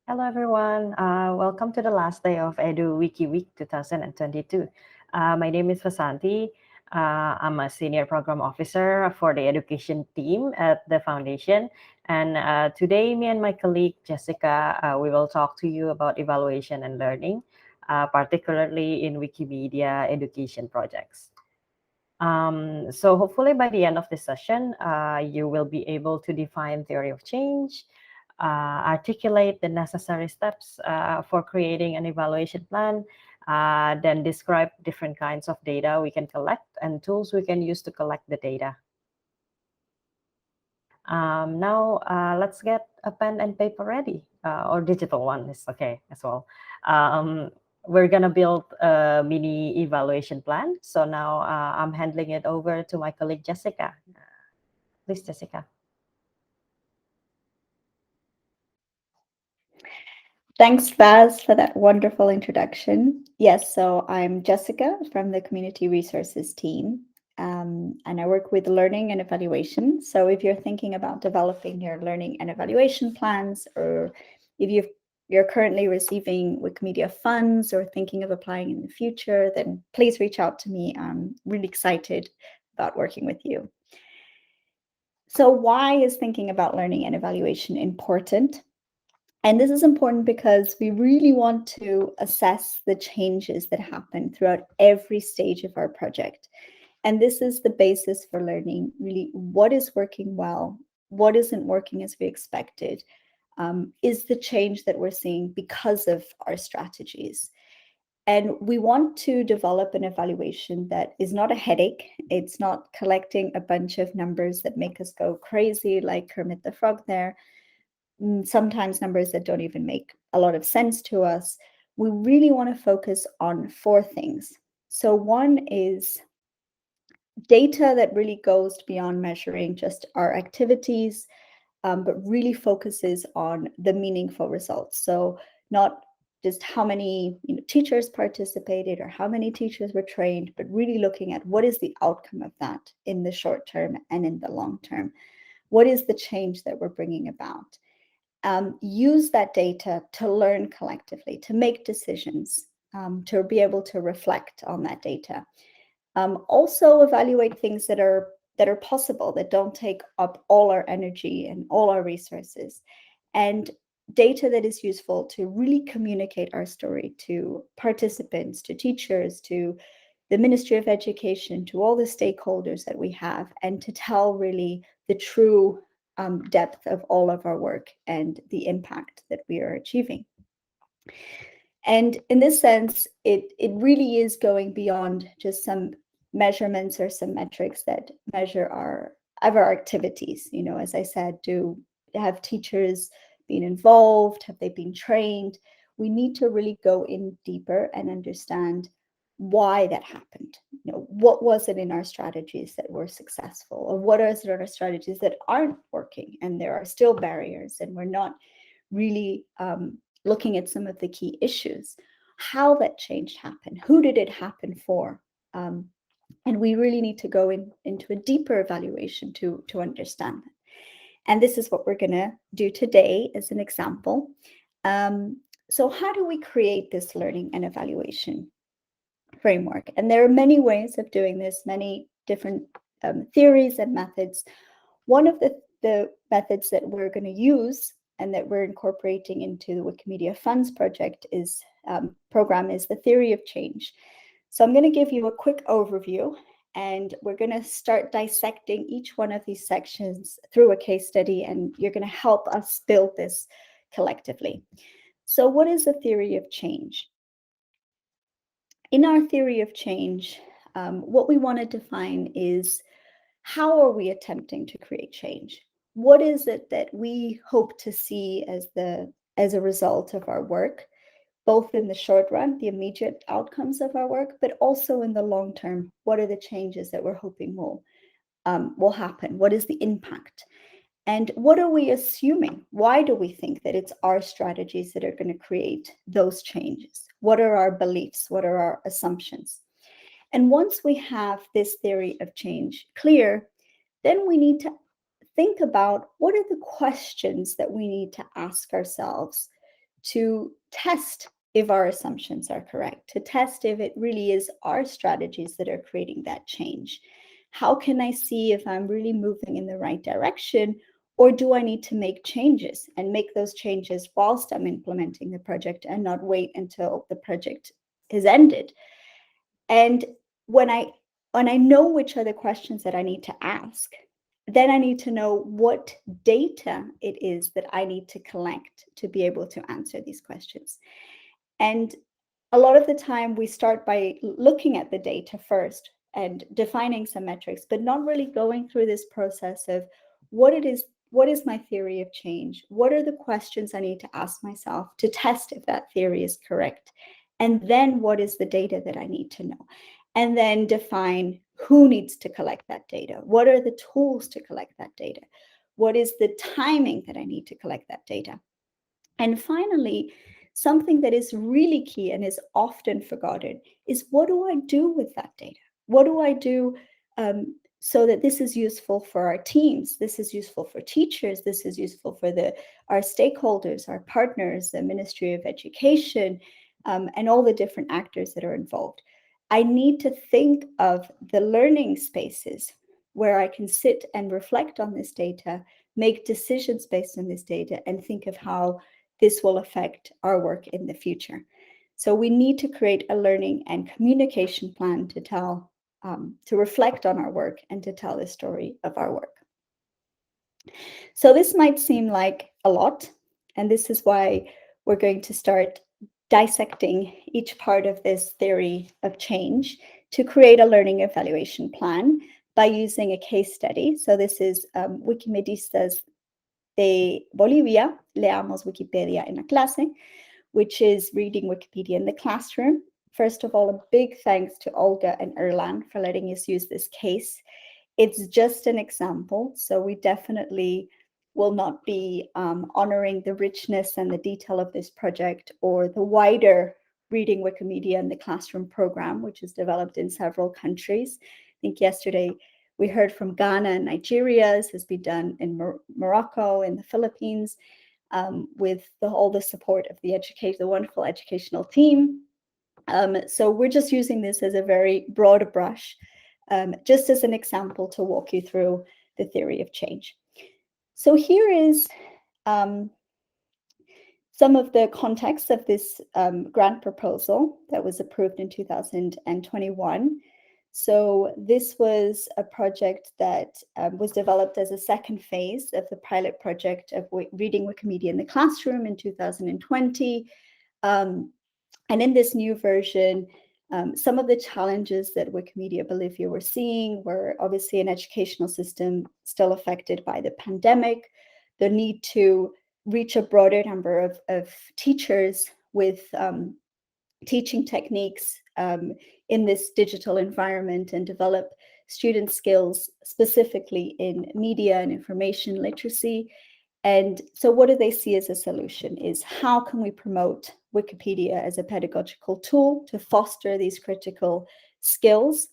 Hello, everyone. Welcome to the last day of EduWikiWeek 2022. My name is Vasanthi. I'm a senior program officer for the education team at the foundation. And today, me and my colleague Jessica, we will talk to you about evaluation and learning, particularly in Wikimedia education projects. So hopefully by the end of this session, you will be able to define theory of change, articulate the necessary steps for creating an evaluation plan, then describe different kinds of data we can collect and tools we can use to collect the data. Now, let's get a pen and paper ready, or digital one is okay as well. We're gonna build a mini evaluation plan. So now I'm handing it over to my colleague Jessica. Please, Jessica. Thanks, Vaz, for that wonderful introduction. Yes, so I'm Jessica from the Community Resources team, and I work with learning and evaluation. So if you're thinking about developing your learning and evaluation plans, or if you're currently receiving Wikimedia funds or thinking of applying in the future, then please reach out to me. I'm really excited about working with you. So why is thinking about learning and evaluation important? And this is important because we really want to assess the changes that happen throughout every stage of our project. And this is the basis for learning really what is working well, what isn't working as we expected, is the change that we're seeing because of our strategies. And we want to develop an evaluation that is not a headache. It's not collecting a bunch of numbers that make us go crazy like Kermit the Frog there, sometimes numbers that don't even make a lot of sense to us. We really want to focus on four things. So one is data that really goes beyond measuring just our activities, but really focuses on the meaningful results. So not just how many teachers participated or how many teachers were trained, but really looking at what is the outcome of that in the short term and in the long term. What is the change that we're bringing about? Use that data to learn collectively, to make decisions, to be able to reflect on that data. Also evaluate things that are possible, that don't take up all our energy and all our resources, and data that is useful to really communicate our story to participants, to teachers, to the Ministry of Education, to all the stakeholders that we have, and to tell really the true depth of all of our work and the impact that we are achieving. And in this sense, it really is going beyond just some measurements or some metrics that measure our activities. As I said, do have teachers been involved? Have they been trained? We need to really go in deeper and understand why that happened. What was it in our strategies that were successful, or what are our strategies that aren't working and there are still barriers and we're not really looking at some of the key issues, how that change happened, who did it happen for, and we really need to go into a deeper evaluation to understand that. And this is what we're going to do today as an example. So how do we create this learning and evaluation framework? And there are many ways of doing this, many different theories and methods. One of the methods that we're going to use and that we're incorporating into the Wikimedia Funds project program is the theory of change. So I'm going to give you a quick overview, and we're going to start dissecting each one of these sections through a case study, and you're going to help us build this collectively. So what is the theory of change? In our theory of change, what we want to define is, how are we attempting to create change? What is it that we hope to see as a result of our work, both in the short run, the immediate outcomes of our work, but also in the long term? What are the changes that we're hoping will happen? What is the impact? And what are we assuming? Why do we think that it's our strategies that are going to create those changes? What are our beliefs? What are our assumptions? And once we have this theory of change clear, then we need to think about what are the questions that we need to ask ourselves to test if our assumptions are correct, to test if it really is our strategies that are creating that change. How can I see if I'm really moving in the right direction, or do I need to make changes and make those changes whilst I'm implementing the project and not wait until the project is ended? And when I know which are the questions that I need to ask, then I need to know what data it is that I need to collect to be able to answer these questions. And a lot of the time we start by looking at the data first and defining some metrics, but not really going through this process of what is my theory of change? What are the questions I need to ask myself to test if that theory is correct? And then what is the data that I need to know? And then define who needs to collect that data. What are the tools to collect that data? What is the timing that I need to collect that data? And finally, something that is really key and is often forgotten is, what do I do with that data? What do I do so that this is useful for our teams? This is useful for teachers. This is useful for our stakeholders, our partners, the Ministry of Education, and all the different actors that are involved. I need to think of the learning spaces where I can sit and reflect on this data, make decisions based on this data, and think of how this will affect our work in the future. So we need to create a learning and communication plan to reflect on our work and to tell the story of our work. So this might seem like a lot, and this is why we're going to start dissecting each part of this theory of change to create a learning evaluation plan by using a case study. So this is Wikimedistas de Bolivia, Leamos Wikipedia en la clase, which is reading Wikipedia in the classroom. First of all, a big thanks to Olga and Erlan for letting us use this case. It's just an example, so we definitely will not be honoring the richness and the detail of this project or the wider reading Wikimedia in the classroom program, which is developed in several countries. I think yesterday we heard from Ghana and Nigeria. This has been done in Morocco, in the Philippines, with all the support of the wonderful educational team. So we're just using this as a very broad brush, just as an example to walk you through the theory of change. So here is some of the context of this grant proposal that was approved in 2021. So this was a project that was developed as a second phase of the pilot project of reading Wikimedia in the classroom in 2020. And in this new version, some of the challenges that Wikimedia Bolivia were seeing were obviously an educational system still affected by the pandemic, the need to reach a broader number of teachers with teaching techniques in this digital environment and develop student skills specifically in media and information literacy. And so what do they see as a solution is, how can we promote Wikipedia as a pedagogical tool to foster these critical skills?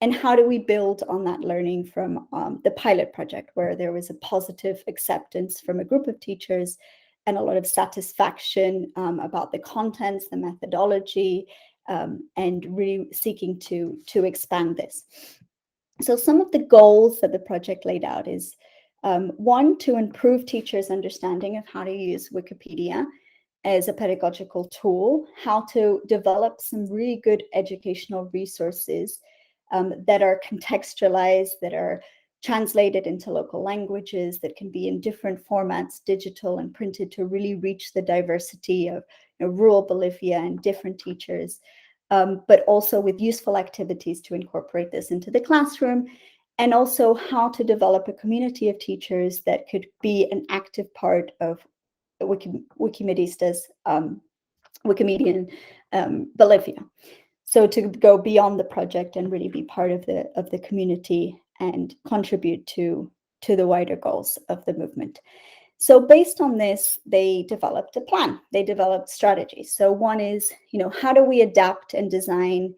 And how do we build on that learning from the pilot project, where there was a positive acceptance from a group of teachers and a lot of satisfaction about the contents, the methodology, and really seeking to expand this. So some of the goals that the project laid out is, one, to improve teachers' understanding of how to use Wikipedia as a pedagogical tool, how to develop some really good educational resources that are contextualized, that are translated into local languages, that can be in different formats, digital and printed, to really reach the diversity of rural Bolivia and different teachers, but also with useful activities to incorporate this into the classroom, and also how to develop a community of teachers that could be an active part of Wikimedistas, Wikimedia in Bolivia. So to go beyond the project and really be part of the community and contribute to the wider goals of the movement. So based on this, they developed a plan. They developed strategies. So one is, how do we adapt and design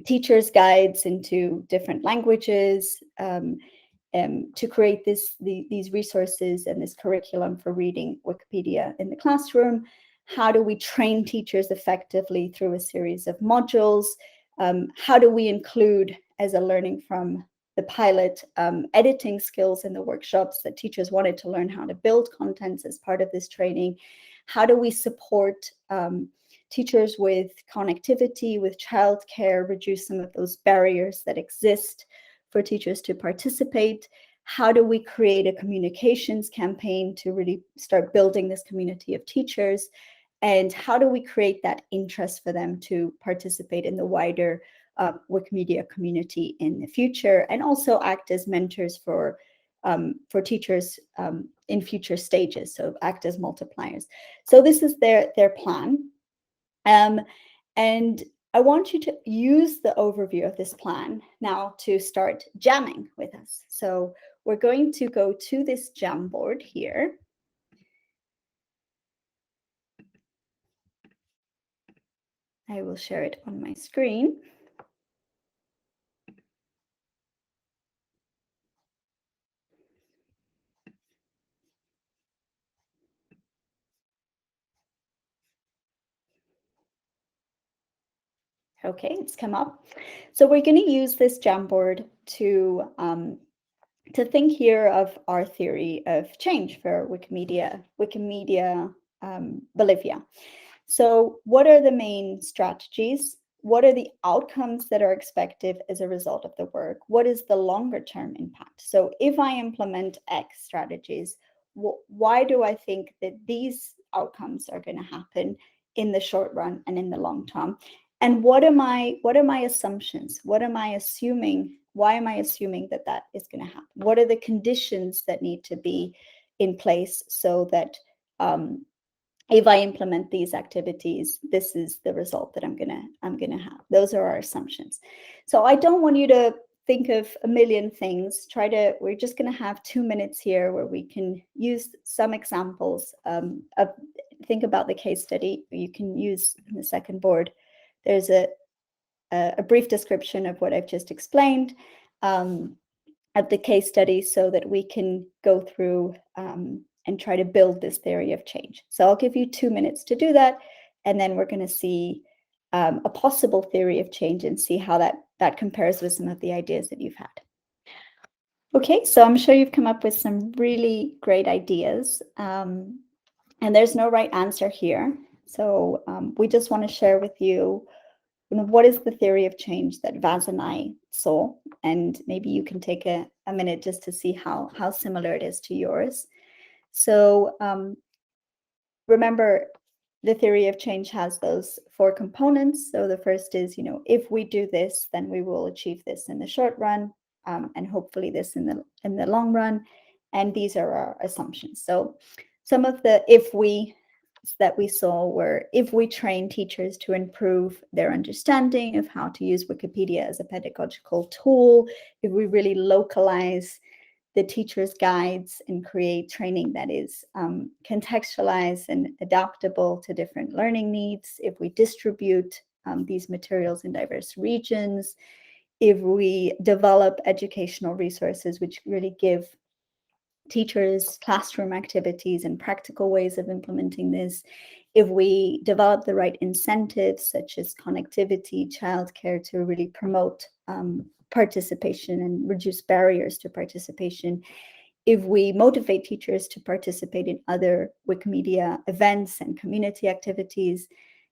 teachers' guides into different languages? to create these resources and this curriculum for reading Wikipedia in the classroom? How do we train teachers effectively through a series of modules? How do we include, as a learning from the pilot, editing skills in the workshops that teachers wanted to learn how to build contents as part of this training? How do we support teachers with connectivity, with childcare, reduce some of those barriers that exist for teachers to participate? How do we create a communications campaign to really start building this community of teachers? And how do we create that interest for them to participate in the wider Wikimedia community in the future, and also act as mentors for teachers in future stages, so act as multipliers. So this is their plan. And I want you to use the overview of this plan now to start jamming with us. So we're going to go to this Jamboard here. I will share it on my screen. Okay, it's come up. So we're going to use this Jamboard to think here of our theory of change for Wikimedia Bolivia. So what are the main strategies? What are the outcomes that are expected as a result of the work? What is the longer term impact? So if I implement X strategies, why do I think that these outcomes are going to happen in the short run and in the long term? And what are my assumptions? What am I assuming? Why am I assuming that that is going to happen? What are the conditions that need to be in place so that if I implement these activities, this is the result that I'm gonna have. Those are our assumptions. So I don't want you to think of a million things. We're just gonna have 2 minutes here where we can use some examples think about the case study. You can use in the second board. There's a brief description of what I've just explained at the case study, so that we can go through and try to build this theory of change. So I'll give you 2 minutes to do that, and then we're going to see a possible theory of change and see how that compares with some of the ideas that you've had. Okay, so I'm sure you've come up with some really great ideas, and there's no right answer here. So we just want to share with you, what is the theory of change that Vaz and I saw, and maybe you can take a minute just to see how similar it is to yours. So remember, the theory of change has those 4 components. So the first is, if we do this, then we will achieve this in the short run, and hopefully this in the long run. And these are our assumptions. So some of the if we that we saw were, if we train teachers to improve their understanding of how to use Wikipedia as a pedagogical tool, if we really localize the teacher's guides and create training that is contextualized and adaptable to different learning needs, if we distribute these materials in diverse regions, if we develop educational resources which really give teachers classroom activities and practical ways of implementing this, if we develop the right incentives such as connectivity, childcare, to really promote participation and reduce barriers to participation, if we motivate teachers to participate in other Wikimedia events and community activities,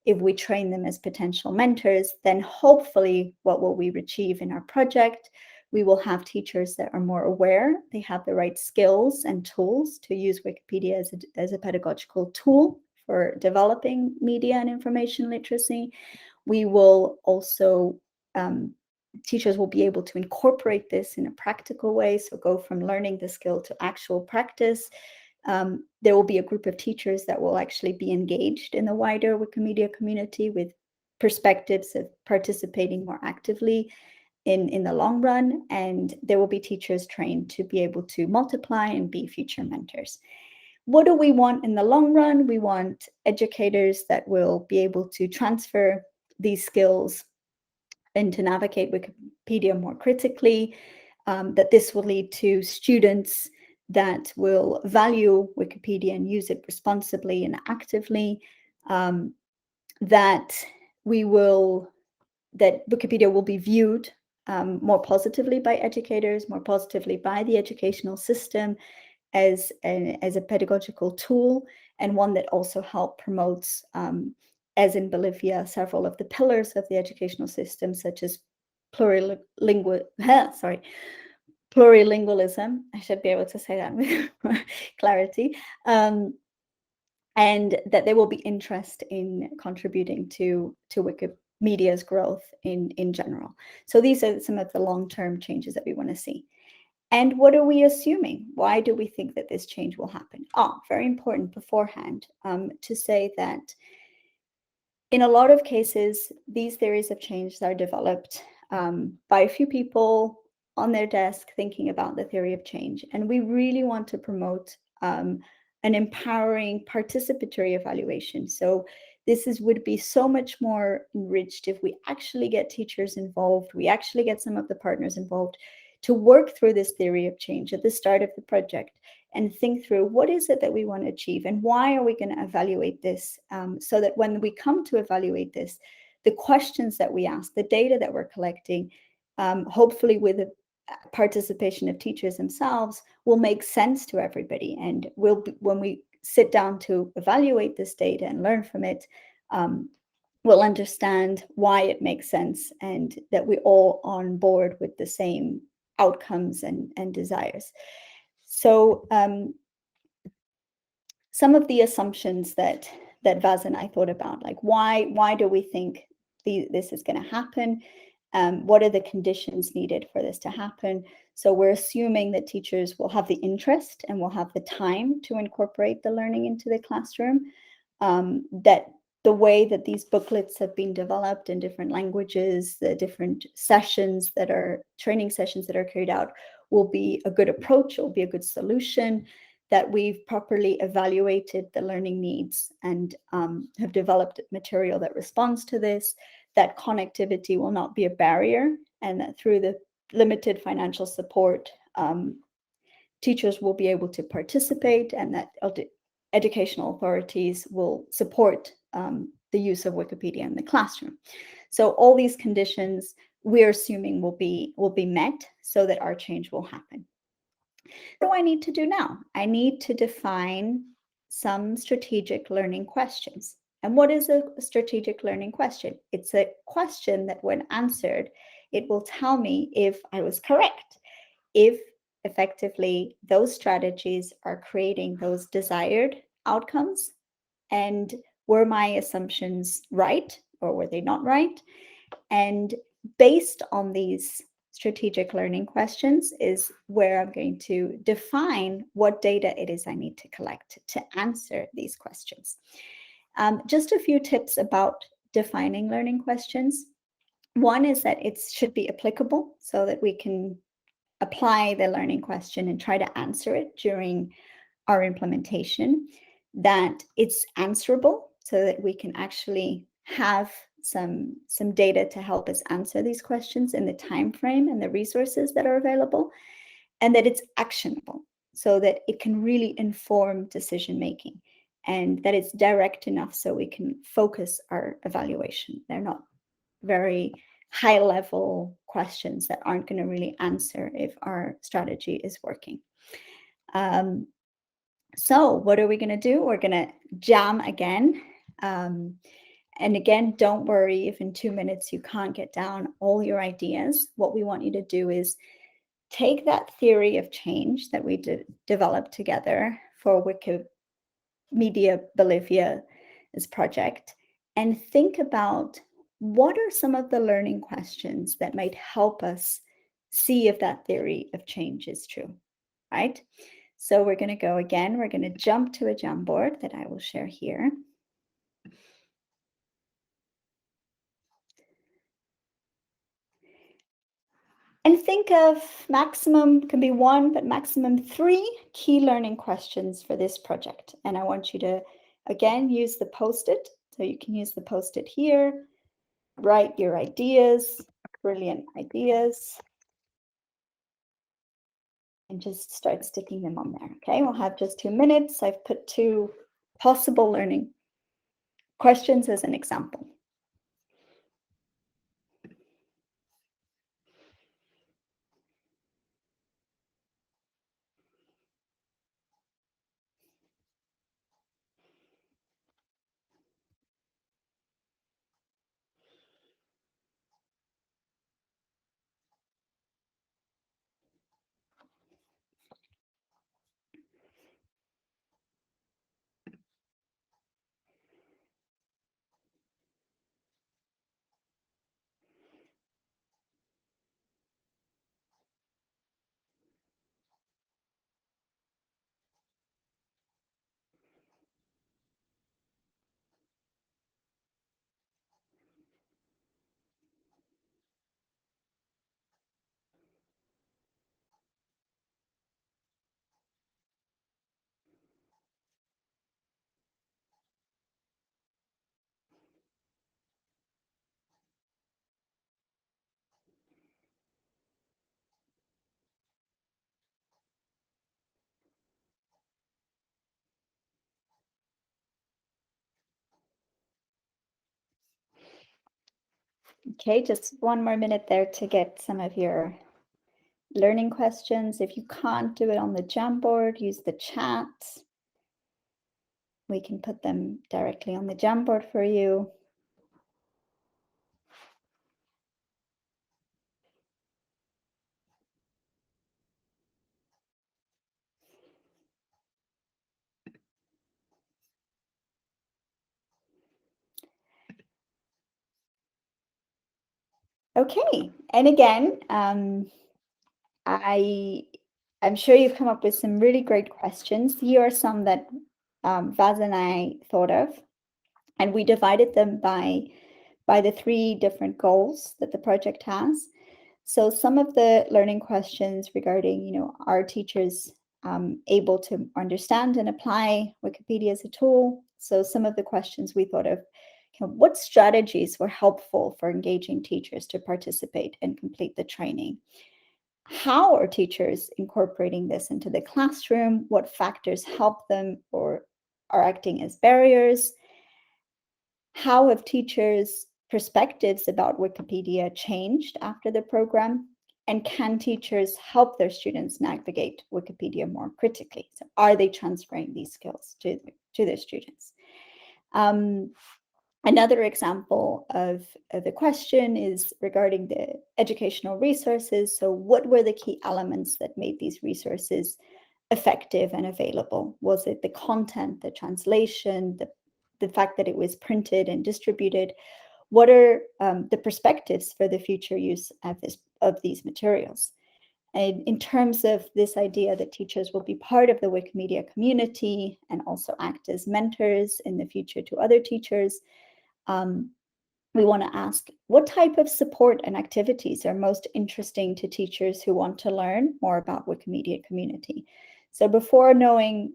if we train them as potential mentors, then hopefully what will we achieve in our project? We will have teachers that are more aware, they have the right skills and tools to use Wikipedia as a pedagogical tool for developing media and information literacy. We will also, teachers will be able to incorporate this in a practical way, so go from learning the skill to actual practice. There will be a group of teachers that will actually be engaged in the wider Wikimedia community with perspectives of participating more actively in the long run, and there will be teachers trained to be able to multiply and be future mentors. What do we want in the long run? We want educators that will be able to transfer these skills and to navigate Wikipedia more critically. that this will lead to students that will value Wikipedia and use it responsibly and actively, that Wikipedia will be viewed more positively by educators, more positively by the educational system as a pedagogical tool, and one that also help promotes, as in Bolivia, several of the pillars of the educational system, such as plurilingualism. I should be able to say that with clarity. And that there will be interest in contributing to Wikimedia's growth in general. So these are some of the long-term changes that we want to see. And what are we assuming? Why do we think that this change will happen? Very important beforehand, to say that in a lot of cases, these theories of change are developed by a few people on their desk thinking about the theory of change. And we really want to promote an empowering participatory evaluation. So this would be so much more enriched if we actually get teachers involved, we actually get some of the partners involved to work through this theory of change at the start of the project and think through what is it that we want to achieve and why are we going to evaluate this, so that when we come to evaluate this, the questions that we ask, the data that we're collecting, hopefully with the participation of teachers themselves, will make sense to everybody. And when we sit down to evaluate this data and learn from it, we'll understand why it makes sense and that we're all on board with the same outcomes and desires. So some of the assumptions that Vaz and I thought about, like why do we think this is going to happen? What are the conditions needed for this to happen? So we're assuming that teachers will have the interest and will have the time to incorporate the learning into the classroom, that the way that these booklets have been developed in different languages, the different sessions that are training sessions that are carried out will be a good approach, will be a good solution, that we've properly evaluated the learning needs and have developed material that responds to this, that connectivity will not be a barrier, and that through the limited financial support, teachers will be able to participate, and that educational authorities will support the use of Wikipedia in the classroom. So all these conditions we're assuming will be met so that our change will happen. What do I need to do now? I need to define some strategic learning questions. And what is a strategic learning question? It's a question that when answered, it will tell me if I was correct, if effectively those strategies are creating those desired outcomes, and were my assumptions right or were they not right? And based on these strategic learning questions is where I'm going to define what data it is I need to collect to answer these questions. Just a few tips about defining learning questions. One is that it should be applicable so that we can apply the learning question and try to answer it during our implementation, that it's answerable so that we can actually have some data to help us answer these questions in the time frame and the resources that are available, and that it's actionable so that it can really inform decision making, and that it's direct enough so we can focus our evaluation. They're not very high level questions that aren't going to really answer if our strategy is working. So what are we going to do? We're going to jam again. And again, don't worry if in 2 minutes you can't get down all your ideas. What we want you to do is take that theory of change that we developed together for Wikimedia Bolivia's project and think about what are some of the learning questions that might help us see if that theory of change is true, right? So we're going to go again. We're going to jump to a Jamboard that I will share here. And think of maximum, can be 1, but maximum 3 key learning questions for this project. And I want you to, again, use the Post-it. So you can use the Post-it here, write your ideas, brilliant ideas. and just start sticking them on there. Okay, we'll have just 2 minutes. I've put 2 possible learning questions as an example. Okay, just 1 more minute there to get some of your learning questions. If you can't do it on the Jamboard, use the chat. We can put them directly on the Jamboard for you. Okay, and again, I'm sure you've come up with some really great questions. Here are some that Vaz and I thought of, and we divided them by the 3 different goals that the project has. So some of the learning questions regarding, are teachers able to understand and apply Wikipedia as a tool? So some of the questions we thought of, what strategies were helpful for engaging teachers to participate and complete the training? How are teachers incorporating this into the classroom? What factors help them or are acting as barriers? How have teachers' perspectives about Wikipedia changed after the program? And can teachers help their students navigate Wikipedia more critically? So are they transferring these skills to their students? Another example of the question is regarding the educational resources. So what were the key elements that made these resources effective and available? Was it the content, the translation, the fact that it was printed and distributed? What are the perspectives for the future use of these materials? And in terms of this idea that teachers will be part of the Wikimedia community and also act as mentors in the future to other teachers, we want to ask, what type of support and activities are most interesting to teachers who want to learn more about Wikimedia community? So before knowing,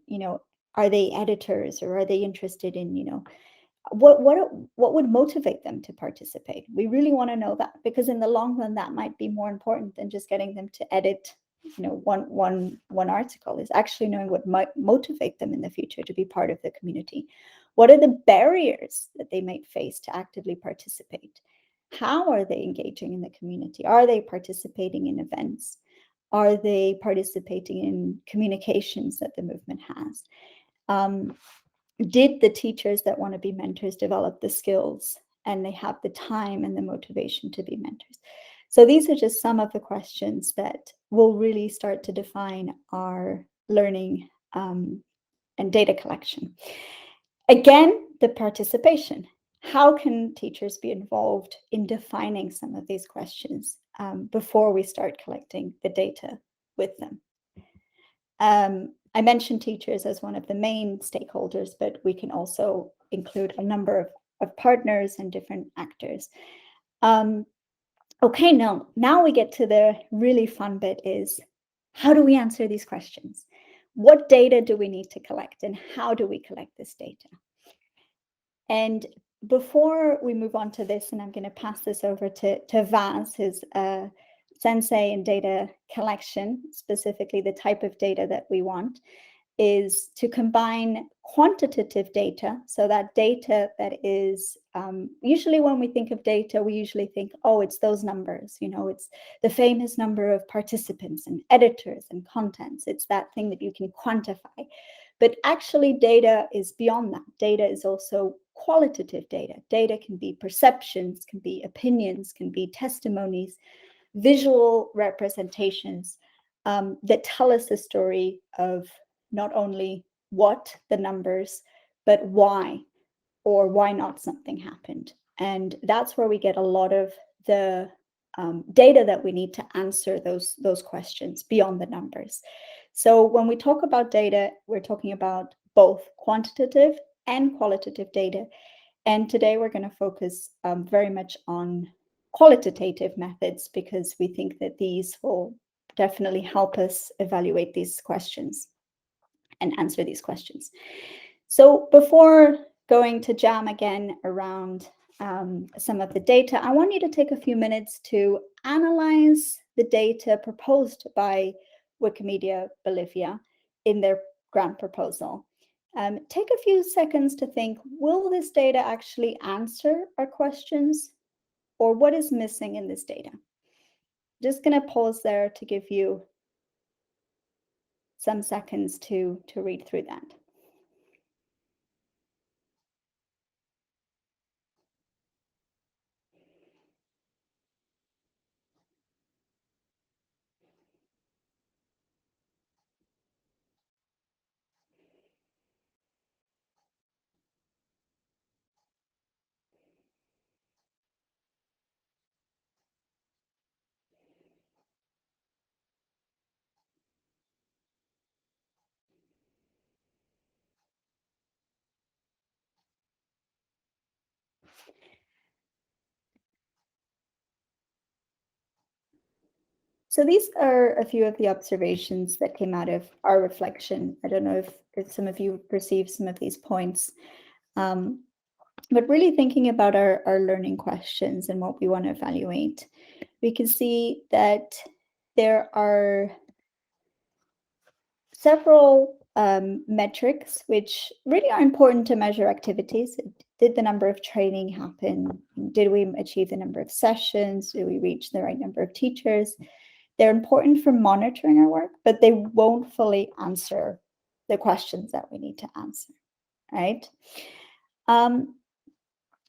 are they editors or are they interested in, what would motivate them to participate? We really want to know that, because in the long run, that might be more important than just getting them to edit, one article. Is actually knowing what might motivate them in the future to be part of the community. What are the barriers that they might face to actively participate? How are they engaging in the community? Are they participating in events? Are they participating in communications that the movement has? Did the teachers that want to be mentors develop the skills and they have the time and the motivation to be mentors? So these are just some of the questions that will really start to define our learning and data collection. Again, the participation. How can teachers be involved in defining some of these questions before we start collecting the data with them? I mentioned teachers as one of the main stakeholders, but we can also include a number of partners and different actors. Okay, now we get to the really fun bit, is how do we answer these questions? What data do we need to collect and how do we collect this data? And before we move on to this, and I'm going to pass this over to Vaz, who's Sensei in data collection, specifically the type of data that we want, is to combine quantitative data. So that data that is, usually when we think of data, we usually think, oh, it's those numbers, it's the famous number of participants and editors and contents. It's that thing that you can quantify. But actually data is beyond that. Data is also qualitative data. Data can be perceptions, can be opinions, can be testimonies, visual representations that tell us the story of not only what the numbers, but why or why not something happened. And that's where we get a lot of the data that we need to answer those questions beyond the numbers. So when we talk about data, we're talking about both quantitative and qualitative data. And today we're going to focus very much on qualitative methods, because we think that these will definitely help us evaluate these questions and answer these questions. So before going to jam again around some of the data, I want you to take a few minutes to analyze the data proposed by Wikimedia Bolivia in their grant proposal. Take a few seconds to think, will this data actually answer our questions, or what is missing in this data? Just going to pause there to give you some seconds to read through that. So these are a few of the observations that came out of our reflection. I don't know if some of you perceive some of these points, but really thinking about our learning questions and what we want to evaluate, we can see that there are several metrics which really are important to measure activities. Did the number of training happen? Did we achieve the number of sessions? Did we reach the right number of teachers? They're important for monitoring our work, but they won't fully answer the questions that we need to answer, right?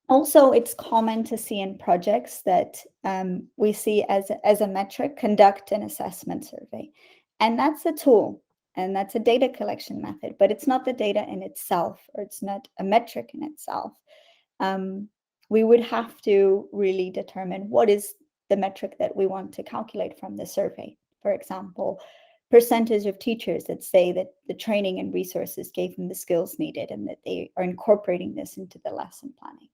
Also, it's common to see in projects that we see as a metric, conduct an assessment survey. And that's a tool, and that's a data collection method, but it's not the data in itself, or it's not a metric in itself. We would have to really determine what is the metric that we want to calculate from the survey. For example, percentage of teachers that say that the training and resources gave them the skills needed and that they are incorporating this into the lesson planning.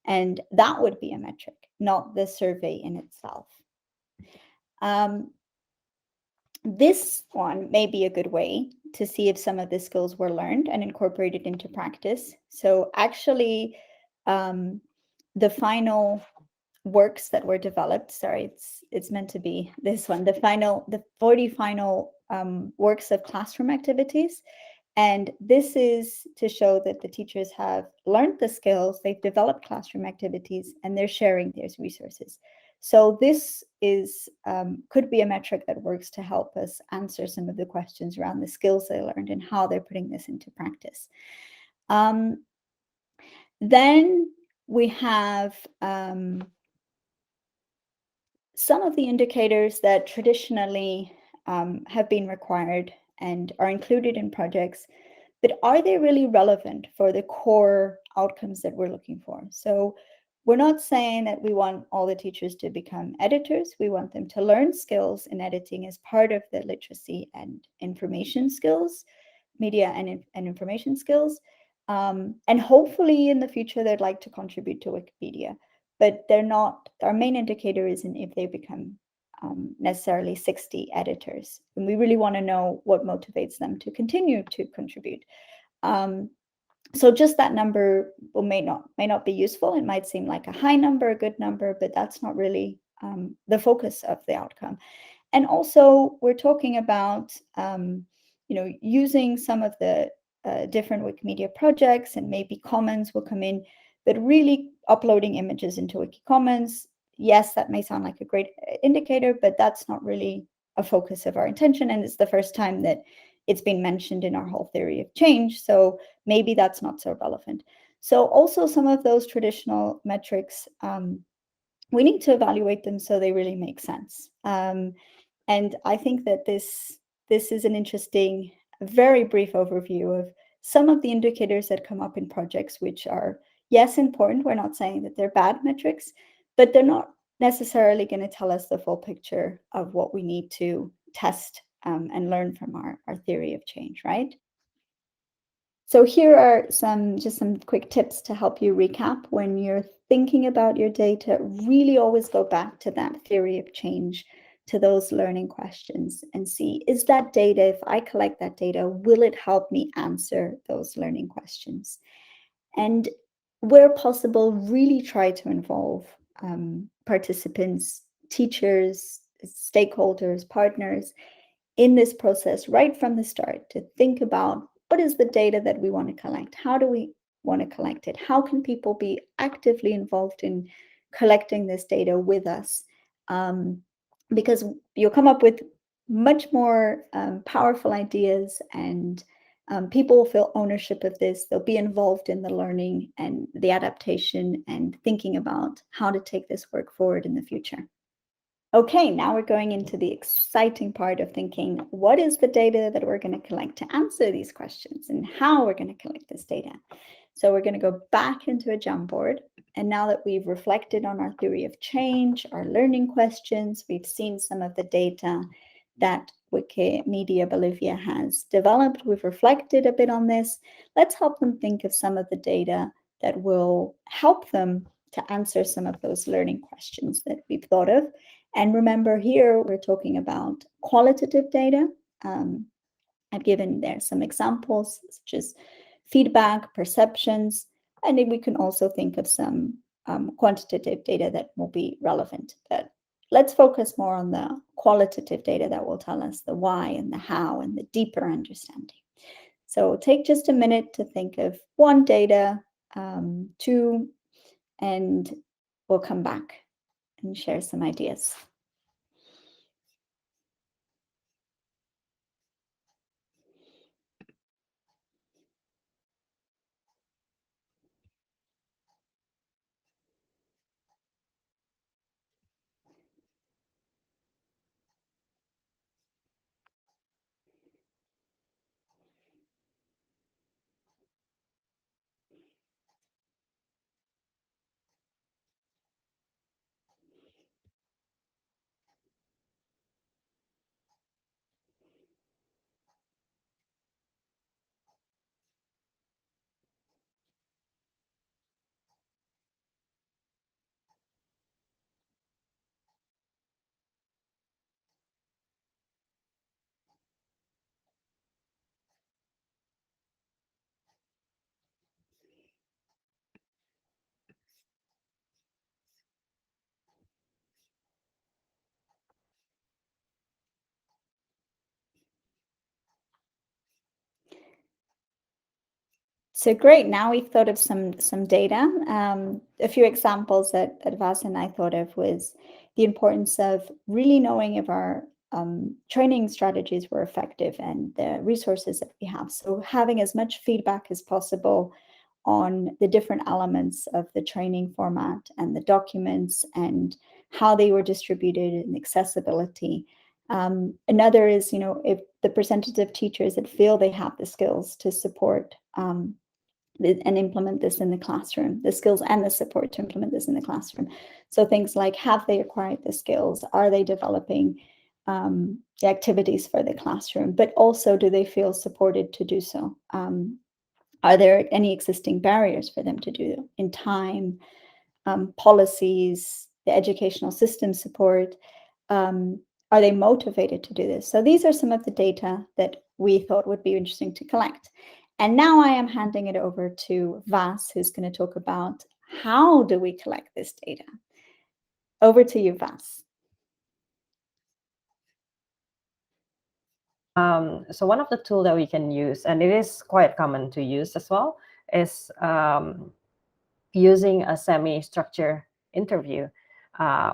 And that would be a metric, not the survey in itself. This one may be a good way to see if some of the skills were learned and incorporated into practice. So actually, the final works that were developed, sorry, it's meant to be this one, the 40 final works of classroom activities. And this is to show that the teachers have learned the skills, they've developed classroom activities, and they're sharing these resources. So this is could be a metric that works to help us answer some of the questions around the skills they learned and how they're putting this into practice. Then we have some of the indicators that traditionally have been required and are included in projects, but are they really relevant for the core outcomes that we're looking for? So we're not saying that we want all the teachers to become editors. We want them to learn skills in editing as part of the literacy and information skills, media and information skills. And hopefully in the future, they'd like to contribute to Wikipedia, but they're not, our main indicator isn't if they become necessarily 60 editors. And we really want to know what motivates them to continue to contribute. So just that number may not be useful. It might seem like a high number, a good number, but that's not really the focus of the outcome. And also, we're talking about using some of the different Wikimedia projects, and maybe Commons will come in, but really uploading images into Wiki Commons. Yes, that may sound like a great indicator, but that's not really a focus of our intention, and it's the first time that it's been mentioned in our whole theory of change, so maybe that's not so relevant. So also some of those traditional metrics, we need to evaluate them so they really make sense. And I think that this is an interesting, very brief overview of some of the indicators that come up in projects, which are, yes, important. We're not saying that they're bad metrics, but they're not necessarily going to tell us the full picture of what we need to test and learn from our theory of change, right? So here are some quick tips to help you recap. When you're thinking about your data, really always go back to that theory of change, to those learning questions, and see, is that data, if I collect that data, will it help me answer those learning questions? And where possible, really try to involve participants, teachers, stakeholders, partners in this process right from the start, to think about, what is the data that we want to collect? How do we want to collect it? How can people be actively involved in collecting this data with us? Because you'll come up with much more powerful ideas, and people will feel ownership of this. They'll be involved in the learning and the adaptation and thinking about how to take this work forward in the future. Okay, now we're going into the exciting part of thinking, what is the data that we're going to collect to answer these questions, and how we're going to collect this data? So we're going to go back into a Jamboard. And now that we've reflected on our theory of change, our learning questions, we've seen some of the data that Wikimedia Bolivia has developed. We've reflected a bit on this. Let's help them think of some of the data that will help them to answer some of those learning questions that we've thought of. And remember, here we're talking about qualitative data. I've given there some examples, such as feedback, perceptions, and then we can also think of some quantitative data that will be relevant. But let's focus more on the qualitative data that will tell us the why and the how and the deeper understanding. So take just a minute to think of one data, two, and we'll come back and share some ideas. So great, now we've thought of some data. A few examples that Vas and I thought of was the importance of really knowing if our training strategies were effective and the resources that we have. So having as much feedback as possible on the different elements of the training format and the documents and how they were distributed and accessibility. Another is, if the percentage of teachers that feel they have the skills to support and implement this in the classroom, the skills and the support to implement this in the classroom. So things like, have they acquired the skills? Are they developing the activities for the classroom? But also, do they feel supported to do so? Are there any existing barriers for them to do in time, policies, the educational system support? Are they motivated to do this? So these are some of the data that we thought would be interesting to collect. And now I am handing it over to Vas, who's going to talk about how do we collect this data. Over to you, Vas. So one of the tools that we can use, and it is quite common to use as well, is using a semi-structured interview.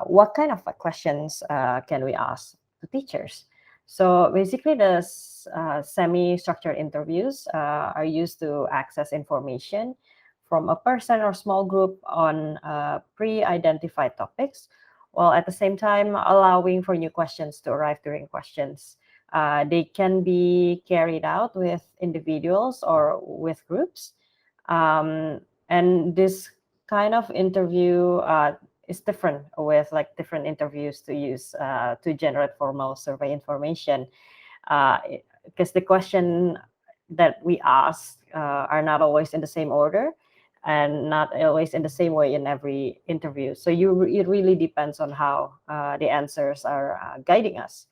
What kind of questions can we ask to teachers? So basically, the semi-structured interviews are used to access information from a person or small group on pre-identified topics, while at the same time allowing for new questions to arrive during questions. They can be carried out with individuals or with groups. And this kind of interview is different with like different interviews to use to generate formal survey information, because the question that we ask are not always in the same order and not always in the same way in every interview. So it really depends on how the answers are guiding us.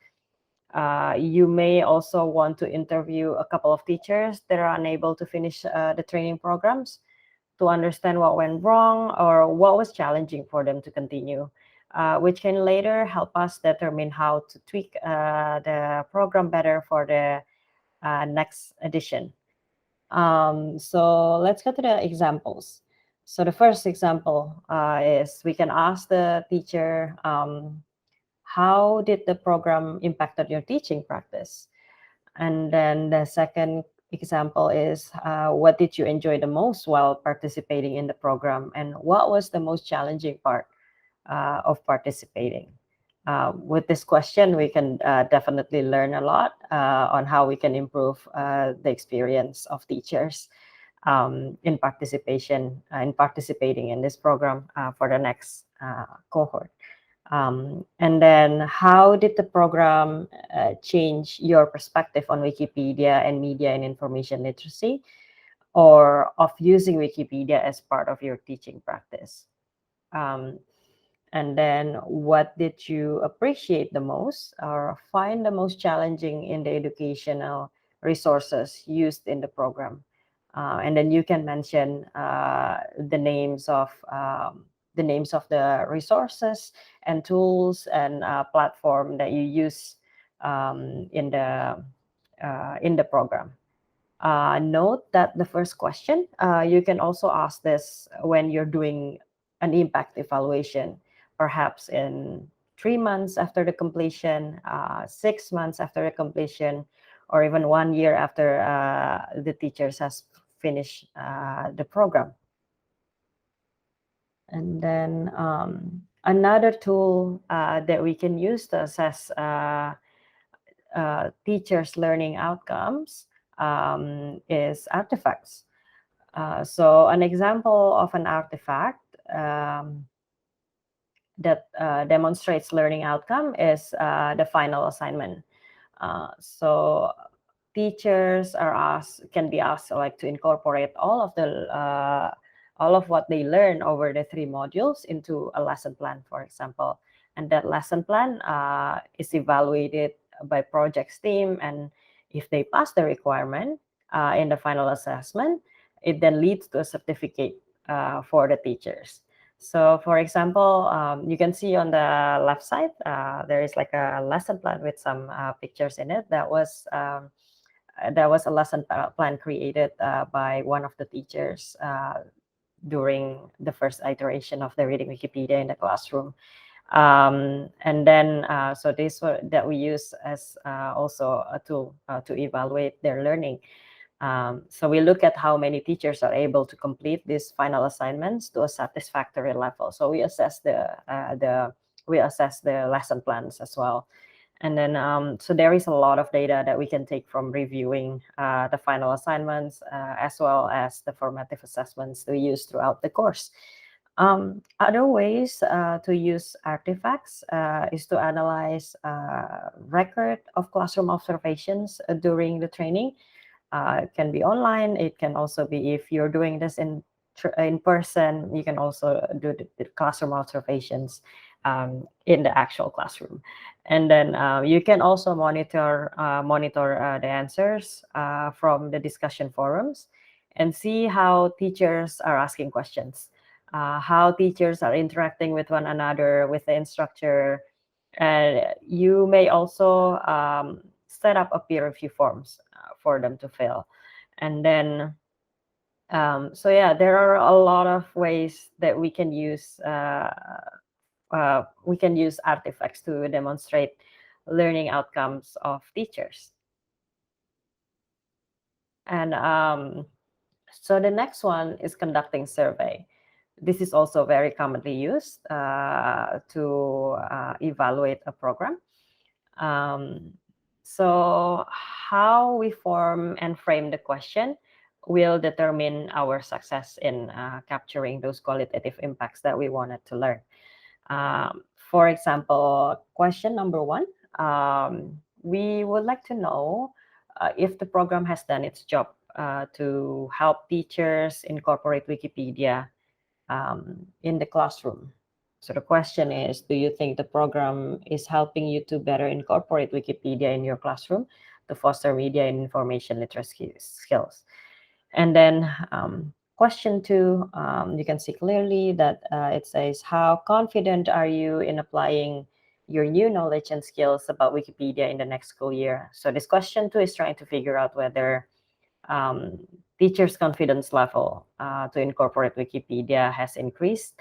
You may also want to interview a couple of teachers that are unable to finish the training programs to understand what went wrong or what was challenging for them to continue, which can later help us determine how to tweak the program better for the next edition. So let's go to the examples. So the first example is we can ask the teacher, how did the program impacted your teaching practice? And then the second example is, what did you enjoy the most while participating in the program? And what was the most challenging part of participating? With this question, we can definitely learn a lot on how we can improve the experience of teachers in participating in this program for the next cohort. And then how did the program change your perspective on Wikipedia and media and information literacy, or of using Wikipedia as part of your teaching practice? And then what did you appreciate the most or find the most challenging in the educational resources used in the program? And then you can mention the names of the resources and tools and platform that you use in the program. Note that the first question, you can also ask this when you're doing an impact evaluation, perhaps in 3 months after the completion, 6 months after the completion, or even 1 year after the teachers has finished the program. And then another tool that we can use to assess teachers' learning outcomes is artifacts. So an example of an artifact that demonstrates learning outcome is the final assignment. So teachers can be asked like to incorporate all of what they learn over the 3 modules into a lesson plan, for example. And that lesson plan is evaluated by projects team, and if they pass the requirement in the final assessment, it then leads to a certificate for the teachers. So for example, you can see on the left side, there is like a lesson plan with some pictures in it. That was a lesson plan created by one of the teachers during the first iteration of the Reading Wikipedia in the classroom. And then, so this that we use as also a tool to evaluate their learning. So we look at how many teachers are able to complete these final assignments to a satisfactory level. So we assess the lesson plans as well. And then, so there is a lot of data that we can take from reviewing the final assignments, as well as the formative assessments we use throughout the course. Other ways to use artifacts is to analyze record of classroom observations during the training. It can be online. It can also be, if you're doing this in person, you can also do the classroom observations in the actual classroom. And then you can also monitor the answers from the discussion forums and see how teachers are asking questions. how teachers are interacting with one another, with the instructor. And you may also set up a peer review forms for them to fill. And then, so yeah, there are a lot of ways that we can use artifacts to demonstrate learning outcomes of teachers. And so the next one is conducting survey. This is also very commonly used to evaluate a program. So how we form and frame the question will determine our success in capturing those qualitative impacts that we wanted to learn. For example, question number one, we would like to know if the program has done its job to help teachers incorporate Wikipedia in the classroom. So the question is, do you think the program is helping you to better incorporate Wikipedia in your classroom to foster media and information literacy skills? And then question two, you can see clearly that it says, how confident are you in applying your new knowledge and skills about Wikipedia in the next school year? So this question two is trying to figure out whether teachers' confidence level to incorporate Wikipedia has increased,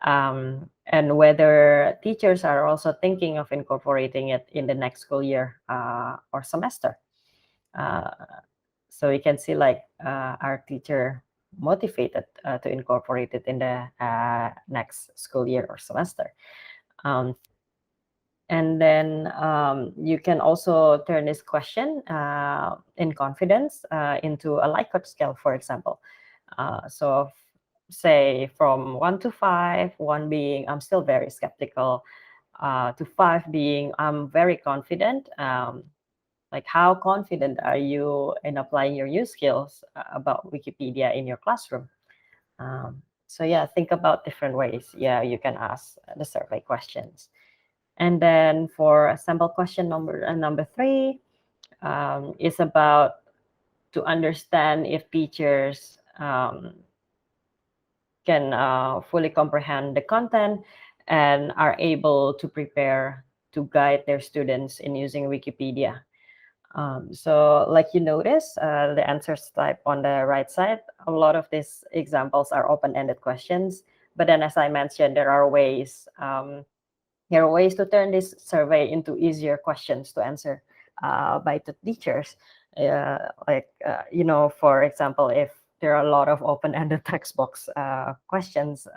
and whether teachers are also thinking of incorporating it in the next school year or semester. So you can see like our teacher motivated to incorporate it in the next school year or semester. And then you can also turn this question in confidence into a Likert scale, for example. So say from 1 to 5, 1 being I'm still very skeptical, to 5 being I'm very confident. Like how confident are you in applying your new skills about Wikipedia in your classroom? So yeah, think about different ways. Yeah, you can ask the survey questions. And then for sample question number 3 is about to understand if teachers can fully comprehend the content and are able to prepare to guide their students in using Wikipedia. So like you notice, the answers type on the right side, a lot of these examples are open-ended questions. But then as I mentioned, there are ways to turn this survey into easier questions to answer by the teachers. For example, if there are a lot of open-ended text box questions,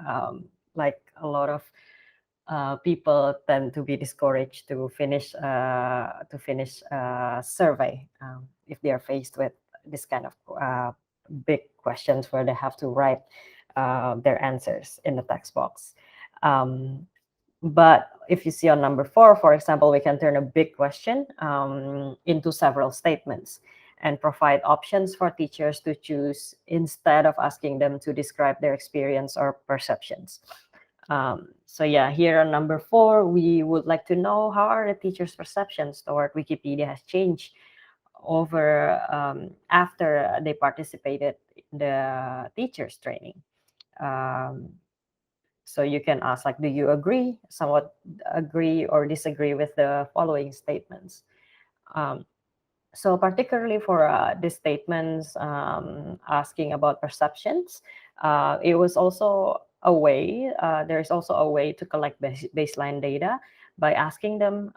like a lot of people tend to be discouraged to finish survey if they are faced with this kind of big questions where they have to write their answers in the text box. But if you see on number 4, for example, we can turn a big question into several statements and provide options for teachers to choose instead of asking them to describe their experience or perceptions. So yeah, here on number 4, we would like to know how are the teachers' perceptions toward Wikipedia has changed over after they participated in the teachers' training. So you can ask like, do you agree, somewhat agree or disagree with the following statements? So particularly for these statements asking about perceptions, it was also a way, there's also a way to collect baseline data by asking them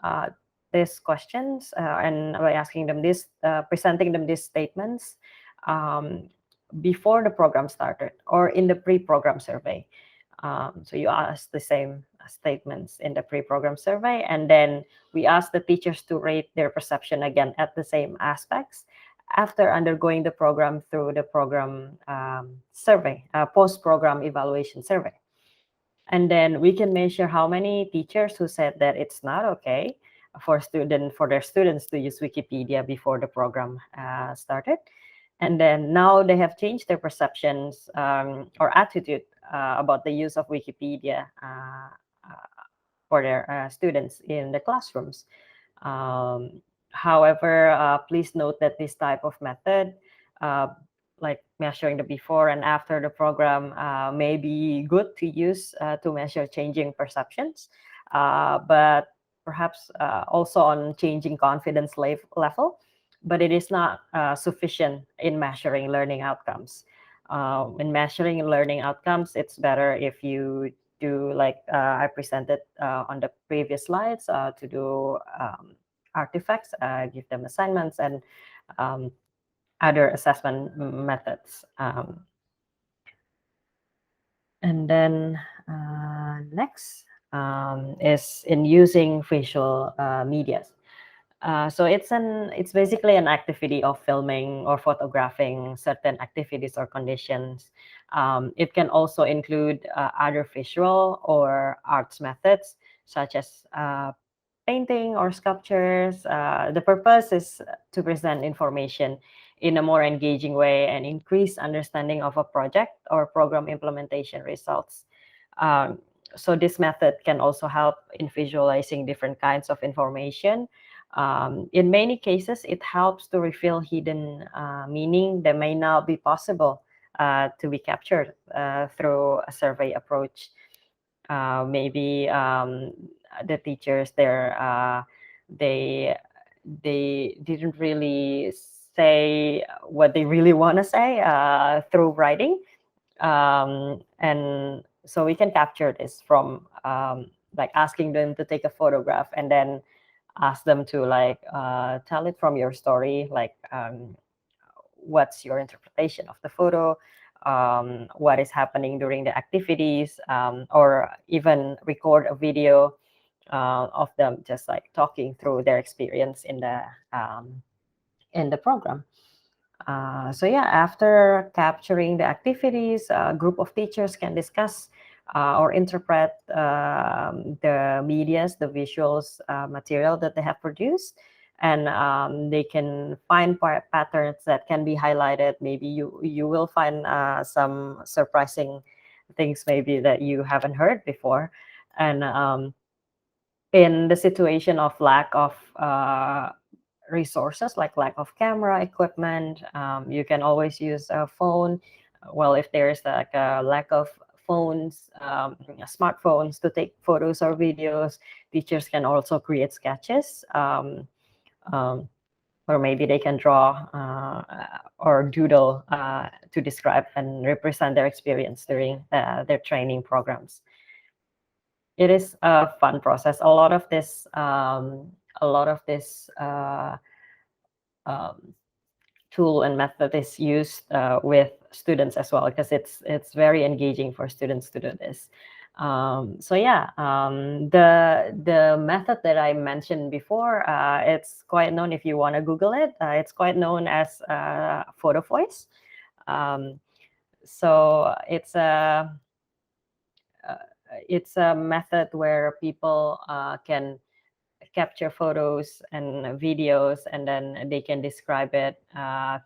these questions and by asking them this, presenting them these statements before the program started or in the pre-program survey. So you ask the same statements in the pre-program survey, and then we ask the teachers to rate their perception again at the same aspects after undergoing the program through the program survey, post-program evaluation survey. And then we can measure how many teachers who said that it's not okay for their students to use Wikipedia before the program started. And then now they have changed their perceptions or attitude about the use of Wikipedia for their students in the classrooms. However, please note that this type of method like measuring the before and after the program may be good to use to measure changing perceptions, but perhaps also on changing confidence level, but it is not sufficient in measuring learning outcomes. In measuring learning outcomes, it's better if you do like I presented on the previous slides, to do artifacts, give them assignments, and other assessment methods. And then next is in using visual media. So it's basically an activity of filming or photographing certain activities or conditions. It can also include other visual or arts methods, such as painting or sculptures. The purpose is to present information in a more engaging way and increase understanding of a project or program implementation results. So this method can also help in visualizing different kinds of information. In many cases, it helps to reveal hidden meaning that may not be possible to be captured through a survey approach. Maybe the teachers there, they didn't really say what they really want to say through writing, and so we can capture this from like asking them to take a photograph and then ask them to like tell it from your story, like what's your interpretation of the photo, what is happening during the activities, or even record a video of them just like talking through their experience in the program. So yeah, after capturing the activities, a group of teachers can discuss or interpret the medias, the visuals material that they have produced, and they can find patterns that can be highlighted. Maybe you will find some surprising things maybe that you haven't heard before, and in the situation of lack of resources, like lack of camera equipment, you can always use a phone. Well, if there's like a lack of phones, smartphones to take photos or videos, teachers can also create sketches, or maybe they can draw or doodle to describe and represent their experience during their training programs. It is a fun process. A lot of this tool and method is used with students as well, because it's very engaging for students to do this. So yeah, the method that I mentioned before, it's quite known. If you want to Google it, it's quite known as photo voice. So it's a method where people can capture photos and videos, and then they can describe it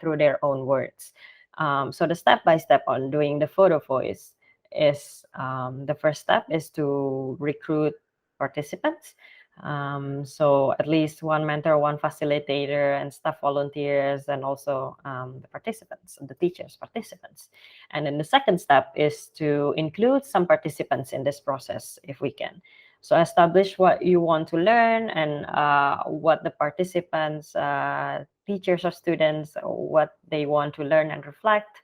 through their own words. So the step-by-step on doing the photo voice is, the first step is to recruit participants. So at least one mentor, one facilitator, and staff volunteers, and also the participants, the teachers, participants. And then the second step is to include some participants in this process if we can. So establish what you want to learn and what the participants, teachers or students, what they want to learn and reflect.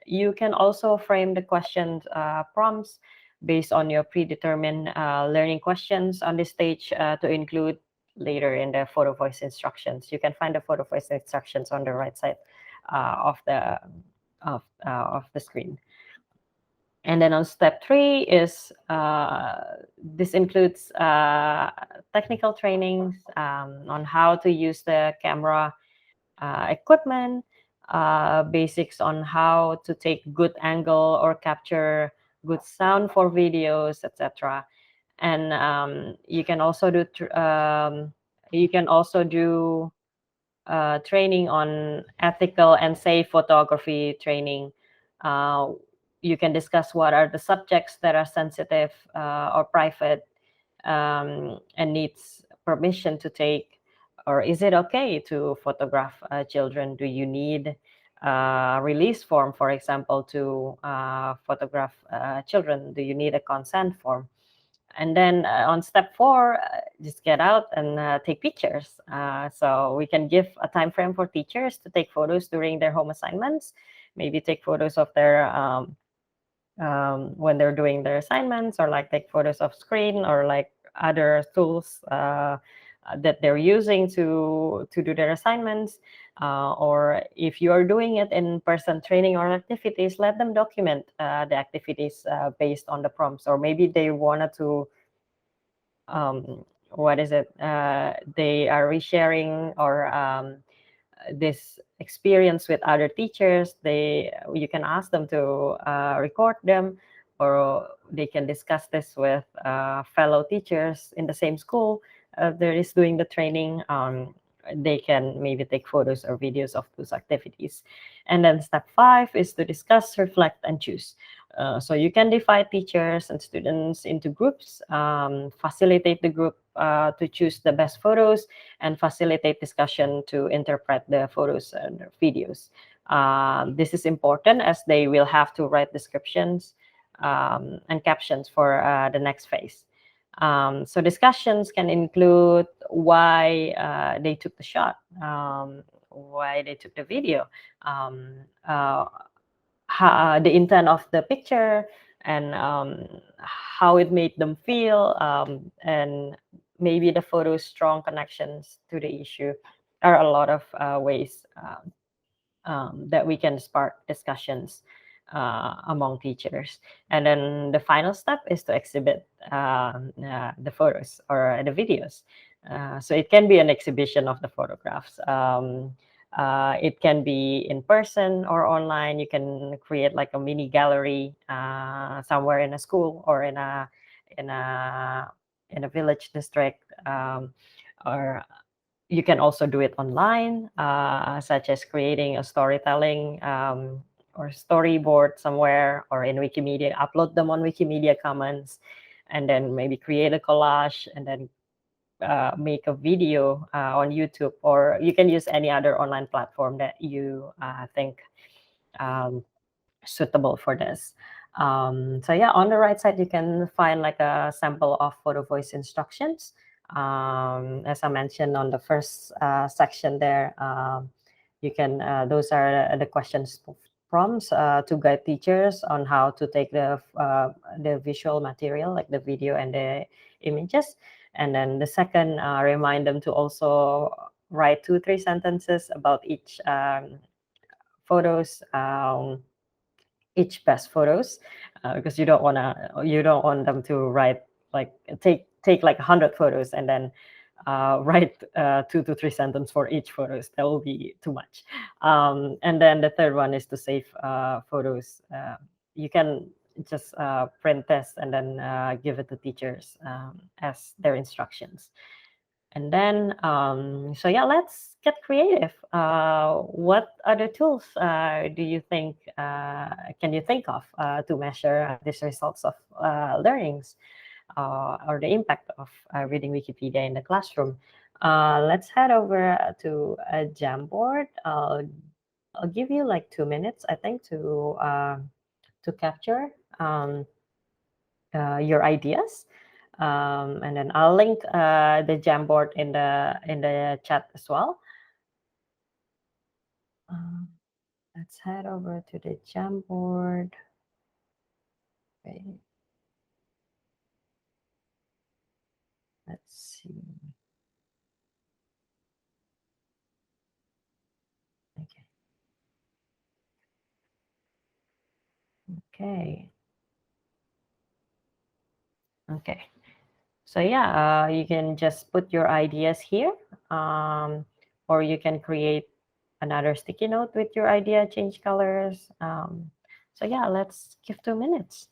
You can also frame the questions, prompts based on your predetermined learning questions on this stage to include later in the photo voice instructions. You can find the photo voice instructions on the right side of the screen. And then on step 3 is this includes technical trainings on how to use the camera equipment, basics on how to take good angle or capture good sound for videos, etc. And you can also do training on ethical and safe photography training. You can discuss what are the subjects that are sensitive or private, and needs permission to take, or is it okay to photograph children? Do you need release form, for example, to photograph children? Do you need a consent form? And then on step 4, just get out and take pictures. So we can give a time frame for teachers to take photos during their home assignments. Maybe take photos of their when they're doing their assignments, or like take photos of screen, or like other tools that they're using to do their assignments. Or if you are doing it in person training or activities, let them document the activities based on the prompts. Or maybe they wanted to what is it? They are resharing or this experience with other teachers. You can ask them to record them, or they can discuss this with fellow teachers in the same school that is doing the training. They can maybe take photos or videos of those activities. And then step 5 is to discuss, reflect, and choose. So you can divide teachers and students into groups, facilitate the group to choose the best photos, and facilitate discussion to interpret the photos and videos. This is important as they will have to write descriptions and captions for the next phase. So discussions can include why they took the shot, why they took the video, the intent of the picture, and how it made them feel, and maybe the photo's strong connections to the issue. There are a lot of ways that we can spark discussions among teachers. And then the final step is to exhibit the photos or the videos. So it can be an exhibition of the photographs. It can be in person or online. You can create like a mini gallery somewhere in a school or in a in a village district, or you can also do it online, such as creating a storytelling or storyboard somewhere, or in Wikimedia, upload them on Wikimedia Commons, and then maybe create a collage, and then make a video on YouTube, or you can use any other online platform that you think um, suitable for this. So yeah, on the right side, you can find like a sample of photo voice instructions. As I mentioned on the first section there, you can, those are the questions prompts to guide teachers on how to take the visual material, like the video and the images. And then the second, remind them to also write 2-3 sentences about each photos, each best photos, because you don't want them to write like take like 100 photos and then write 2 to 3 sentences for each photos. That will be too much. And then the third one is to save photos. You can just print this and then give it to teachers as their instructions. And then, so yeah, let's get creative. What other tools do you think can you think of to measure these results of learnings or the impact of reading Wikipedia in the classroom? Let's head over to a Jamboard. I'll give you like 2 minutes, I think, to capture your ideas. And then I'll link the Jamboard in the chat as well. Let's head over to the Jamboard. Okay. Let's see. Okay. Okay. Okay. So yeah, you can just put your ideas here, or you can create another sticky note with your idea, change colors. So yeah, let's give 2 minutes.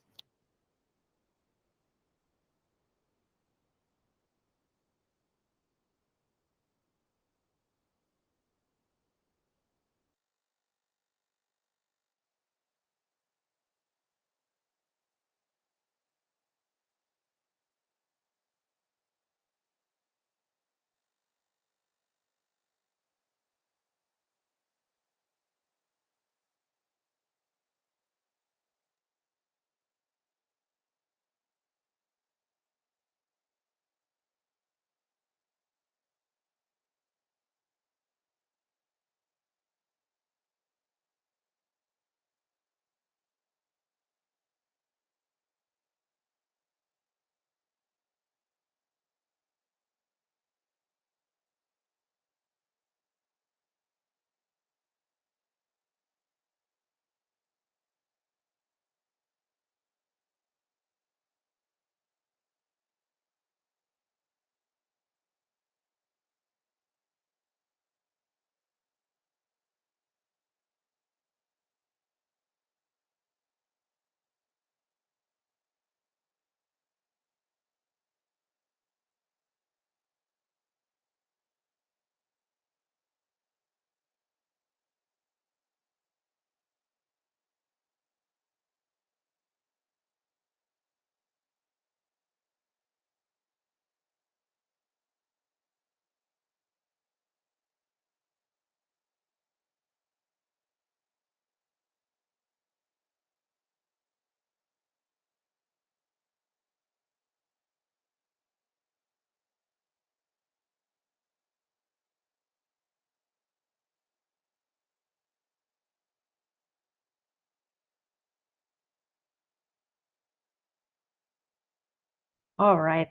All right,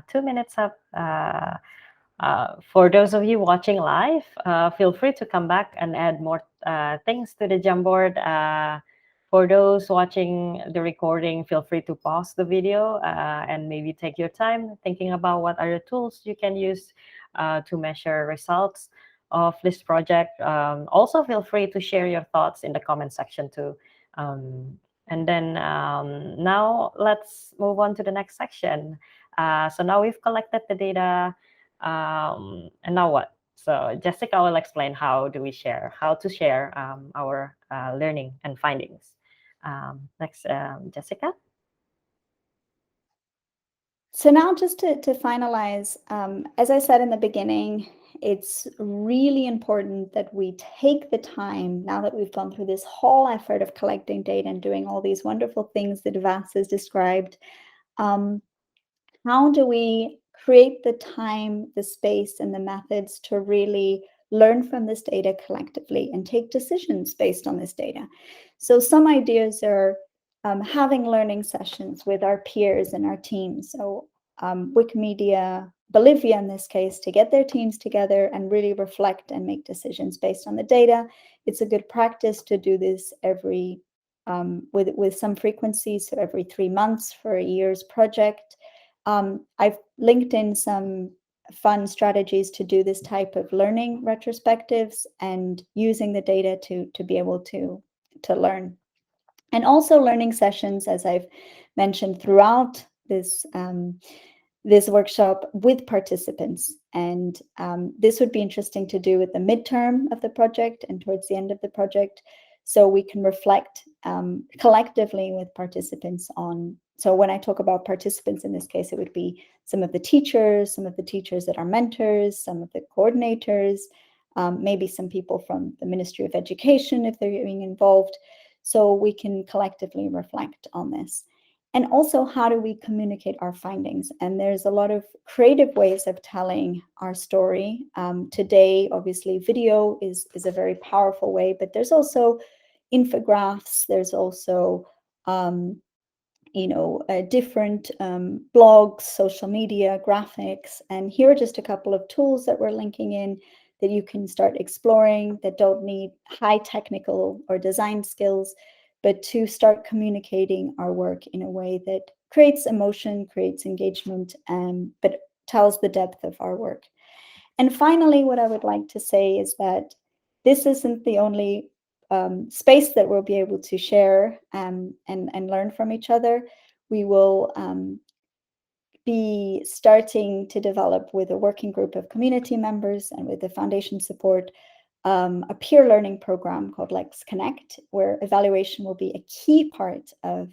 2 minutes up. For those of you watching live, feel free to come back and add more things to the Jamboard. For those watching the recording, feel free to pause the video and maybe take your time thinking about what are the tools you can use to measure results of this project. Also, feel free to share your thoughts in the comment section too. And then now let's move on to the next section. So now we've collected the data, and now what? So Jessica will explain how to share our learning and findings. Next, Jessica. So now just to finalize, as I said in the beginning, it's really important that we take the time, now that we've gone through this whole effort of collecting data and doing all these wonderful things that Vas has described. How do we create the time, the space, and the methods to really learn from this data collectively and take decisions based on this data? So some ideas are having learning sessions with our peers and our teams. So Wikimedia Bolivia, in this case, to get their teams together and really reflect and make decisions based on the data. It's a good practice to do this every with some frequency, so every 3 months for a year's project. I've linked in some fun strategies to do this type of learning retrospectives and using the data to be able to learn. And also learning sessions, as I've mentioned throughout this this workshop, with participants. And this would be interesting to do at the midterm of the project and towards the end of the project, so we can reflect collectively with participants on. So when I talk about participants in this case, it would be some of the teachers that are mentors, some of the coordinators, maybe some people from the Ministry of Education if they're being involved, so we can collectively reflect on this. And also, how do we communicate our findings? And there's a lot of creative ways of telling our story. Today, obviously, video is a very powerful way, but there's also infographics, there's also different blogs, social media, graphics. And here are just a couple of tools that we're linking in that you can start exploring, that don't need high technical or design skills, but to start communicating our work in a way that creates emotion, creates engagement, but tells the depth of our work. And finally, what I would like to say is that this isn't the only space that we'll be able to share and learn from each other. We will be starting to develop with a working group of community members and with the foundation support a peer learning program called Let's Connect, where evaluation will be a key part of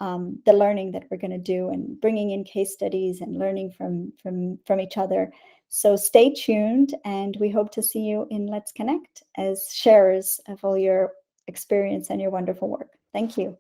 the learning that we're going to do, and bringing in case studies and learning from each other. So stay tuned, and we hope to see you in Let's Connect as sharers of all your experience and your wonderful work. Thank you.